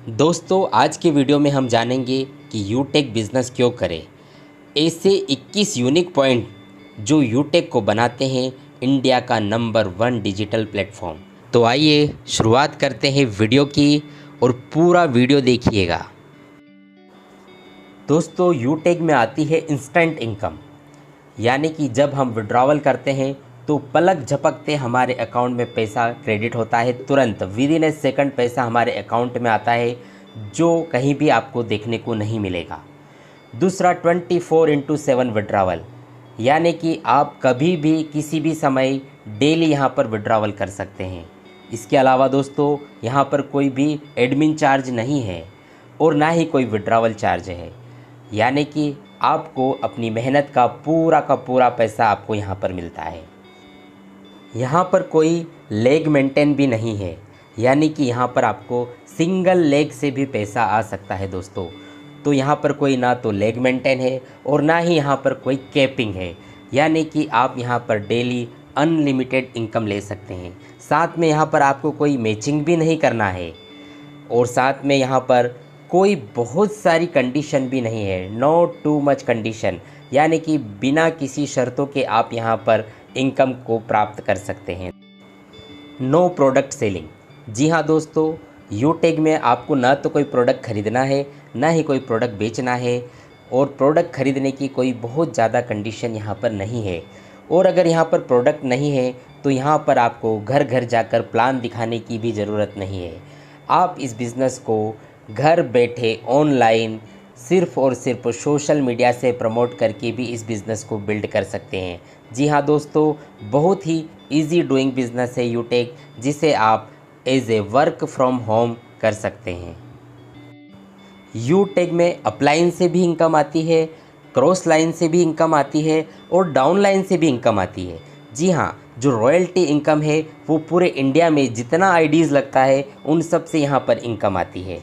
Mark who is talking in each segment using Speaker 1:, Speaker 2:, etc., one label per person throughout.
Speaker 1: दोस्तों आज के वीडियो में हम जानेंगे कि यूटेक बिज़नेस क्यों करें। ऐसे 21 यूनिक पॉइंट जो यूटेक को बनाते हैं इंडिया का नंबर 1 डिजिटल प्लेटफॉर्म। तो आइए शुरुआत करते हैं वीडियो की और पूरा वीडियो देखिएगा। दोस्तों यूटेक में आती है इंस्टेंट इनकम, यानी कि जब हम विड्रॉवल करते हैं तो पलक झपकते हमारे अकाउंट में पैसा क्रेडिट होता है, तुरंत विद इन ए सेकंड पैसा हमारे अकाउंट में आता है, जो कहीं भी आपको देखने को नहीं मिलेगा। दूसरा 24/7 विड्रॉवल, यानी कि आप कभी भी किसी भी समय डेली यहाँ पर विड्रॉवल कर सकते हैं। इसके अलावा दोस्तों यहाँ पर कोई भी एडमिन चार्ज नहीं है और ना ही कोई विड्रॉवल चार्ज है, यानी कि आपको अपनी मेहनत का पूरा पैसा आपको यहाँ पर मिलता है। यहाँ पर कोई लेग मेंटेन भी नहीं है, यानी कि यहाँ पर आपको सिंगल लेग से भी पैसा आ सकता है दोस्तों। तो यहाँ पर कोई ना तो लेग मेंटेन है और ना ही यहाँ पर कोई कैपिंग है, यानी कि आप यहाँ पर डेली अनलिमिटेड इनकम ले सकते हैं। साथ में यहाँ पर आपको कोई मैचिंग भी नहीं करना है और साथ में यहाँ पर कोई बहुत सारी कंडीशन भी नहीं है, नो टू मच कंडीशन, यानी कि बिना किसी शर्तों के आप यहाँ पर इनकम को प्राप्त कर सकते हैं। नो प्रोडक्ट सेलिंग, जी हाँ दोस्तों, यूटेक में आपको ना तो कोई प्रोडक्ट खरीदना है ना ही कोई प्रोडक्ट बेचना है और प्रोडक्ट खरीदने की कोई बहुत ज़्यादा कंडीशन यहाँ पर नहीं है। और अगर यहाँ पर प्रोडक्ट नहीं है तो यहाँ पर आपको घर घर जाकर प्लान दिखाने की भी ज़रूरत नहीं है। आप इस बिज़नेस को घर बैठे ऑनलाइन सिर्फ़ और सिर्फ सोशल मीडिया से प्रमोट करके भी इस बिज़नेस को बिल्ड कर सकते हैं। जी हाँ दोस्तों, बहुत ही इजी डूइंग बिज़नेस है यूटेक, जिसे आप as a work from home कर सकते हैं। यूटेक में अपलाइन से भी इनकम आती है, क्रॉस लाइन से भी इनकम आती है और डाउन लाइन से भी इनकम आती है। जी हाँ, जो रॉयल्टी इनकम है वो पूरे इंडिया में जितना आईडीज़ लगता है उन सब से यहाँ पर इनकम आती है।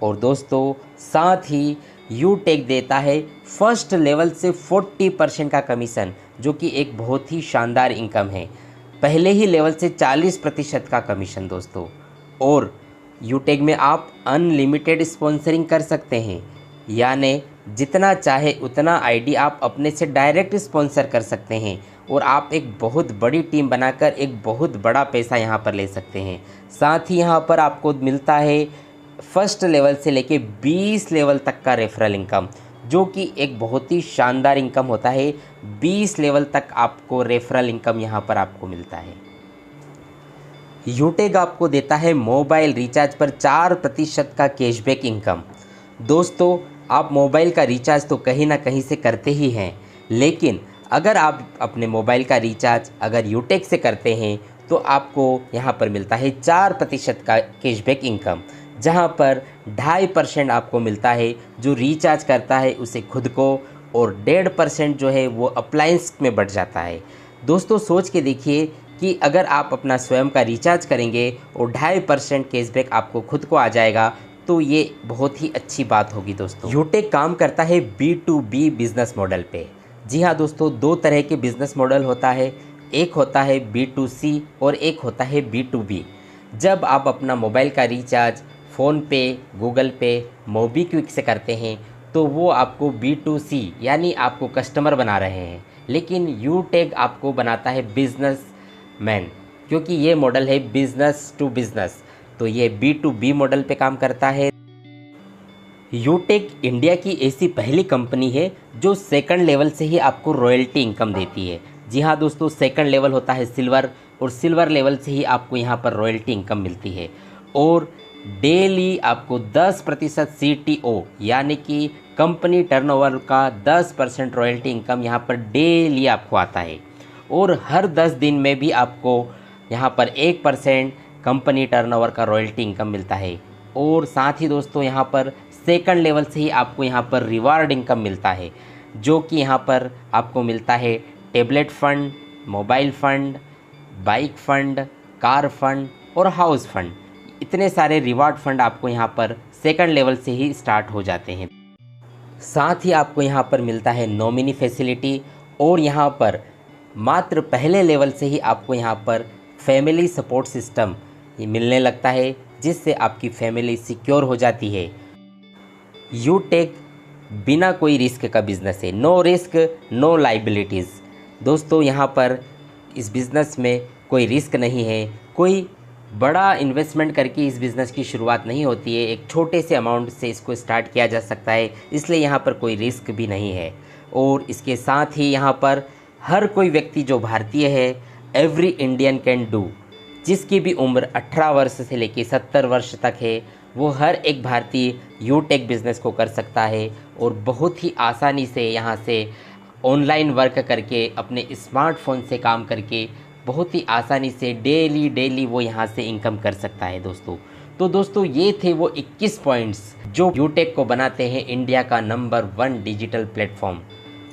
Speaker 1: और दोस्तों साथ ही यूटेक देता है फर्स्ट लेवल से 40% का कमीशन, जो कि एक बहुत ही शानदार इनकम है। पहले ही लेवल से 40% का कमीशन दोस्तों। और यूटेक में आप अनलिमिटेड स्पॉन्सरिंग कर सकते हैं, यानी जितना चाहे उतना आईडी आप अपने से डायरेक्ट स्पॉन्सर कर सकते हैं और आप एक बहुत बड़ी टीम बनाकर एक बहुत बड़ा पैसा यहाँ पर ले सकते हैं। साथ ही यहाँ पर आपको मिलता है फर्स्ट लेवल से लेके 20 लेवल तक का रेफरल इनकम, जो कि एक बहुत ही शानदार इनकम होता है। 20 लेवल तक आपको रेफरल इनकम यहाँ पर आपको मिलता है। यूटेक आपको देता है मोबाइल रिचार्ज पर 4% का कैशबैक इनकम। दोस्तों आप मोबाइल का रिचार्ज तो कहीं ना कहीं से करते ही हैं, लेकिन अगर आप अपने मोबाइल का रिचार्ज अगर यूटेक से करते हैं तो आपको यहाँ पर मिलता है 4% का कैशबैक इनकम, जहाँ पर 2.5% आपको मिलता है जो रिचार्ज करता है उसे खुद को, और 1.5% जो है वो अप्लायंस में बढ़ जाता है। दोस्तों सोच के देखिए कि अगर आप अपना स्वयं का रिचार्ज करेंगे और 2.5% कैशबैक आपको खुद को आ जाएगा, तो ये बहुत ही अच्छी बात होगी दोस्तों। यूटेक काम करता है B2B बिज़नेस मॉडल पे। जी हाँ दोस्तों, 2 तरह के बिज़नेस मॉडल होता है, एक होता है B2C और एक होता है B2B। जब आप अपना मोबाइल का रिचार्ज फ़ोन पे, गूगल पे, मोबीक्विक से करते हैं तो वो आपको B2C यानी आपको कस्टमर बना रहे हैं, लेकिन यूटेक आपको बनाता है बिजनेस मैन, क्योंकि ये मॉडल है बिजनेस टू बिजनेस, तो ये B2B मॉडल पे काम करता है। यूटेक इंडिया की ऐसी पहली कंपनी है जो सेकंड लेवल से ही आपको रॉयल्टी इनकम देती है। जी हाँ दोस्तों, सेकंड लेवल होता है सिल्वर और सिल्वर लेवल से ही आपको यहाँ पर रॉयल्टी इनकम मिलती है। और डेली आपको 10% CTO यानी कि कंपनी टर्नओवर का 10% रॉयल्टी इनकम यहाँ पर डेली आपको आता है। और हर 10 दिन में भी आपको यहाँ पर 1% कंपनी टर्नओवर का रॉयल्टी इनकम मिलता है। और साथ ही दोस्तों यहाँ पर सेकंड लेवल से ही आपको यहाँ पर रिवार्ड इनकम मिलता है, जो कि यहाँ पर आपको मिलता है tablet fund, mobile fund, bike fund, car fund और हाउस फ़ंड। इतने सारे रिवार्ड फंड आपको यहाँ पर सेकंड लेवल से ही स्टार्ट हो जाते हैं। साथ ही आपको यहाँ पर मिलता है नॉमिनी फैसिलिटी और यहाँ पर मात्र पहले लेवल से ही आपको यहाँ पर फैमिली सपोर्ट सिस्टम मिलने लगता है, जिससे आपकी फैमिली सिक्योर हो जाती है। यूटेक बिना कोई रिस्क का बिज़नेस है, नो रिस्क नो लाइबिलिटीज़। दोस्तों यहाँ पर इस बिज़नेस में कोई रिस्क नहीं है, कोई बड़ा इन्वेस्टमेंट करके इस बिज़नेस की शुरुआत नहीं होती है, एक छोटे से अमाउंट से इसको स्टार्ट किया जा सकता है, इसलिए यहाँ पर कोई रिस्क भी नहीं है। और इसके साथ ही यहाँ पर हर कोई व्यक्ति जो भारतीय है, एवरी इंडियन कैन डू, जिसकी भी उम्र 18 वर्ष से लेकर 70 वर्ष तक है, वो हर एक भारतीय यूटेक बिज़नेस को कर सकता है और बहुत ही आसानी से यहाँ से ऑनलाइन वर्क करके, अपने स्मार्टफोन से काम करके बहुत ही आसानी से डेली वो यहाँ से इनकम कर सकता है दोस्तों। तो दोस्तों ये थे वो 21 पॉइंट्स जो यूटेक को बनाते हैं इंडिया का नंबर 1 डिजिटल प्लेटफॉर्म।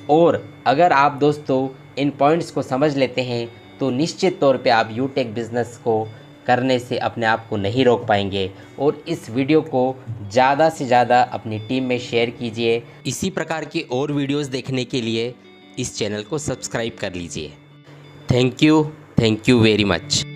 Speaker 1: और अगर आप दोस्तों इन पॉइंट्स को समझ लेते हैं तो निश्चित तौर पे आप यूटेक बिज़नेस को करने से अपने आप को नहीं रोक पाएंगे। और इस वीडियो को ज़्यादा से ज़्यादा अपनी टीम में शेयर कीजिए। इसी प्रकार की और वीडियोस देखने के लिए इस चैनल को सब्सक्राइब कर लीजिए। Thank you very much.